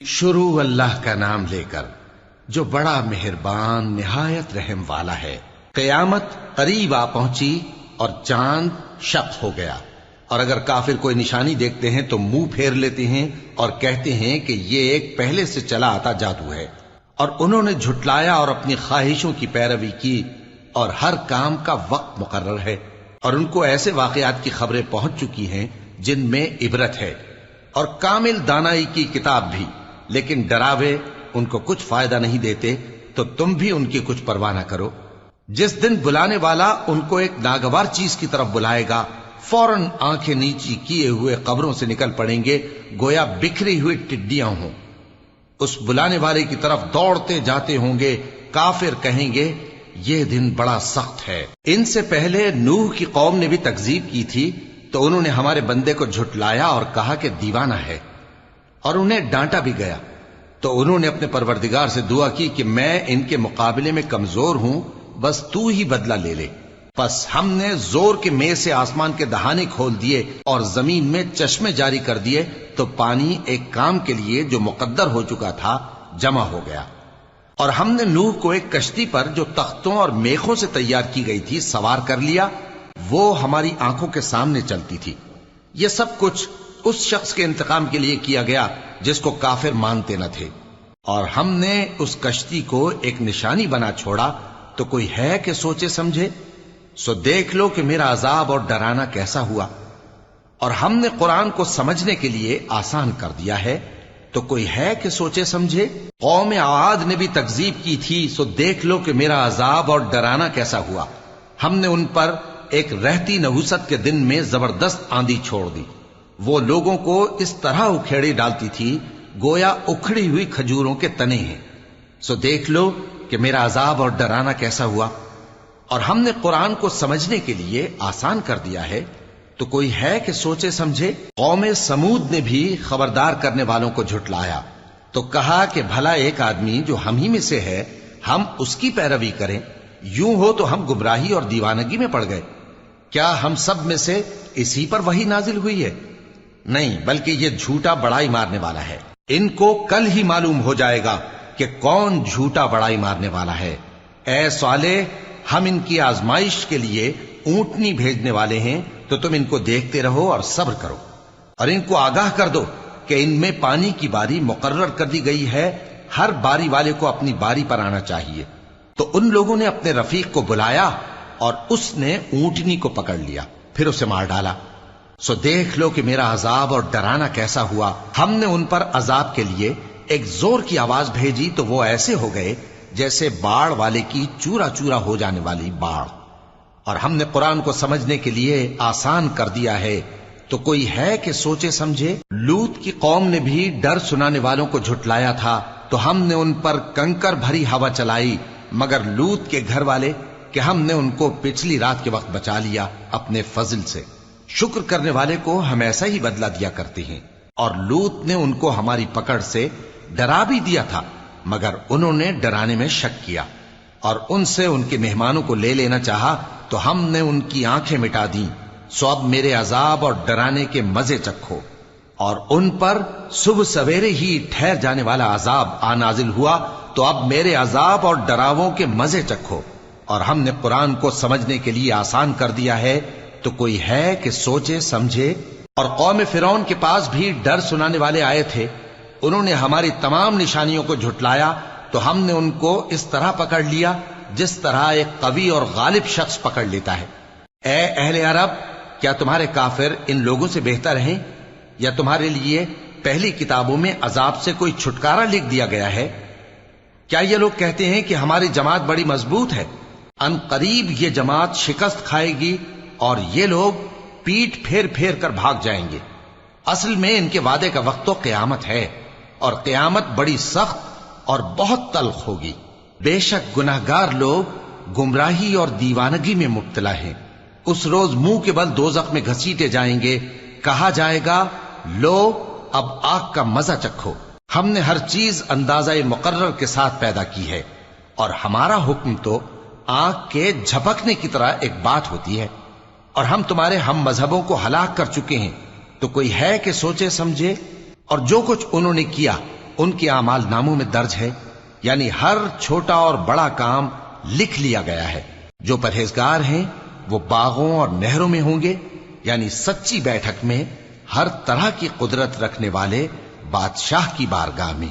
شروع اللہ کا نام لے کر جو بڑا مہربان نہایت رحم والا ہے۔ قیامت قریب آ پہنچی اور چاند شق ہو گیا، اور اگر کافر کوئی نشانی دیکھتے ہیں تو منہ پھیر لیتے ہیں اور کہتے ہیں کہ یہ ایک پہلے سے چلا آتا جادو ہے، اور انہوں نے جھٹلایا اور اپنی خواہشوں کی پیروی کی، اور ہر کام کا وقت مقرر ہے، اور ان کو ایسے واقعات کی خبریں پہنچ چکی ہیں جن میں عبرت ہے، اور کامل دانائی کی کتاب بھی، لیکن ڈراوے ان کو کچھ فائدہ نہیں دیتے، تو تم بھی ان کی کچھ پرواہ نہ کرو۔ جس دن بلانے والا ان کو ایک ناگوار چیز کی طرف بلائے گا، فوراً آنکھیں نیچی کیے ہوئے قبروں سے نکل پڑیں گے گویا بکھری ہوئی ٹڈیاں ہوں۔ اس بلانے والے کی طرف دوڑتے جاتے ہوں گے، کافر کہیں گے یہ دن بڑا سخت ہے۔ ان سے پہلے نوح کی قوم نے بھی تکذیب کی تھی، تو انہوں نے ہمارے بندے کو جھٹلایا اور کہا کہ دیوانہ ہے، اور انہیں ڈانٹا بھی گیا۔ تو انہوں نے اپنے پروردگار سے دعا کی کہ میں ان کے مقابلے میں کمزور ہوں، بس تو ہی بدلہ لے لے۔ پس ہم نے زور کے مے سے آسمان کے دہانے کھول دیے اور زمین میں چشمے جاری کر دیے، تو پانی ایک کام کے لیے جو مقدر ہو چکا تھا جمع ہو گیا۔ اور ہم نے نوح کو ایک کشتی پر جو تختوں اور میخوں سے تیار کی گئی تھی سوار کر لیا، وہ ہماری آنکھوں کے سامنے چلتی تھی۔ یہ سب کچھ اس شخص کے انتقام کے لیے کیا گیا جس کو کافر مانتے نہ تھے، اور ہم نے اس کشتی کو ایک نشانی بنا چھوڑا، تو کوئی ہے کہ سوچے سمجھے؟ سو دیکھ لو کہ میرا عذاب اور ڈرانا کیسا ہوا۔ اور ہم نے قرآن کو سمجھنے کے لیے آسان کر دیا ہے، تو کوئی ہے کہ سوچے سمجھے؟ قوم عاد نے بھی تکذیب کی تھی، سو دیکھ لو کہ میرا عذاب اور ڈرانا کیسا ہوا۔ ہم نے ان پر ایک رہتی نحوست کے دن میں زبردست آندھی چھوڑ دی، وہ لوگوں کو اس طرح اکھیڑی ڈالتی تھی گویا اکھڑی ہوئی کھجوروں کے تنے ہیں۔ سو دیکھ لو کہ میرا عذاب اور ڈرانا کیسا ہوا۔ اور ہم نے قرآن کو سمجھنے کے لیے آسان کر دیا ہے، تو کوئی ہے کہ سوچے سمجھے؟ قوم سمود نے بھی خبردار کرنے والوں کو جھٹلایا، تو کہا کہ بھلا ایک آدمی جو ہم ہی میں سے ہے، ہم اس کی پیروی کریں؟ یوں ہو تو ہم گمراہی اور دیوانگی میں پڑ گئے۔ کیا ہم سب میں سے اسی پر وحی نازل ہوئی ہے؟ نہیں، بلکہ یہ جھوٹا بڑائی مارنے والا ہے۔ ان کو کل ہی معلوم ہو جائے گا کہ کون جھوٹا بڑائی مارنے والا ہے۔ اے صالح، ہم ان کی آزمائش کے لیے اونٹنی بھیجنے والے ہیں، تو تم ان کو دیکھتے رہو اور صبر کرو، اور ان کو آگاہ کر دو کہ ان میں پانی کی باری مقرر کر دی گئی ہے، ہر باری والے کو اپنی باری پر آنا چاہیے۔ تو ان لوگوں نے اپنے رفیق کو بلایا، اور اس نے اونٹنی کو پکڑ لیا، پھر اسے مار ڈالا۔ سو دیکھ لو کہ میرا عذاب اور ڈرانا کیسا ہوا۔ ہم نے ان پر عذاب کے لیے ایک زور کی آواز بھیجی، تو وہ ایسے ہو گئے جیسے باڑ والے کی چورا چورا ہو جانے والی باڑ۔ اور ہم نے قرآن کو سمجھنے کے لیے آسان کر دیا ہے، تو کوئی ہے کہ سوچے سمجھے؟ لوط کی قوم نے بھی ڈر سنانے والوں کو جھٹلایا تھا، تو ہم نے ان پر کنکر بھری ہوا چلائی، مگر لوط کے گھر والے کہ ہم نے ان کو پچھلی رات کے وقت بچا لیا اپنے فضل سے۔ شکر کرنے والے کو ہم ایسا ہی بدلہ دیا کرتے ہیں۔ اور لوط نے ان کو ہماری پکڑ سے ڈرا بھی دیا تھا، مگر انہوں نے ڈرانے میں شک کیا، اور ان سے ان کے مہمانوں کو لے لینا چاہا، تو ہم نے ان کی آنکھیں مٹا دیں۔ سو اب میرے عذاب اور ڈرانے کے مزے چکھو۔ اور ان پر صبح سویرے ہی ٹھہر جانے والا عذاب آ نازل ہوا، تو اب میرے عذاب اور ڈراووں کے مزے چکھو۔ اور ہم نے قرآن کو سمجھنے کے لیے آسان کر دیا ہے، تو کوئی ہے کہ سوچے سمجھے؟ اور قوم فرعون کے پاس بھی ڈر سنانے والے آئے تھے، انہوں نے ہماری تمام نشانیوں کو جھٹلایا، تو ہم نے ان کو اس طرح پکڑ لیا جس طرح ایک قوی اور غالب شخص پکڑ لیتا ہے۔ اے اہل عرب، کیا تمہارے کافر ان لوگوں سے بہتر ہیں؟ یا تمہارے لیے پہلی کتابوں میں عذاب سے کوئی چھٹکارا لکھ دیا گیا ہے؟ کیا یہ لوگ کہتے ہیں کہ ہماری جماعت بڑی مضبوط ہے؟ ان قریب یہ جماعت شکست کھائے گی، اور یہ لوگ پیٹ پھیر پھیر کر بھاگ جائیں گے۔ اصل میں ان کے وعدے کا وقت تو قیامت ہے، اور قیامت بڑی سخت اور بہت تلخ ہوگی۔ بے شک گناہگار لوگ گمراہی اور دیوانگی میں مبتلا ہیں۔ اس روز منہ کے بل دوزخ میں گھسیٹے جائیں گے، کہا جائے گا لو اب آگ کا مزہ چکھو۔ ہم نے ہر چیز اندازہ مقرر کے ساتھ پیدا کی ہے، اور ہمارا حکم تو آگ کے جھپکنے کی طرح ایک بات ہوتی ہے۔ اور ہم تمہارے ہم مذہبوں کو ہلاک کر چکے ہیں، تو کوئی ہے کہ سوچے سمجھے؟ اور جو کچھ انہوں نے کیا ان کے اعمال ناموں میں درج ہے، یعنی ہر چھوٹا اور بڑا کام لکھ لیا گیا ہے۔ جو پرہیزگار ہیں وہ باغوں اور نہروں میں ہوں گے، یعنی سچی بیٹھک میں، ہر طرح کی قدرت رکھنے والے بادشاہ کی بارگاہ میں۔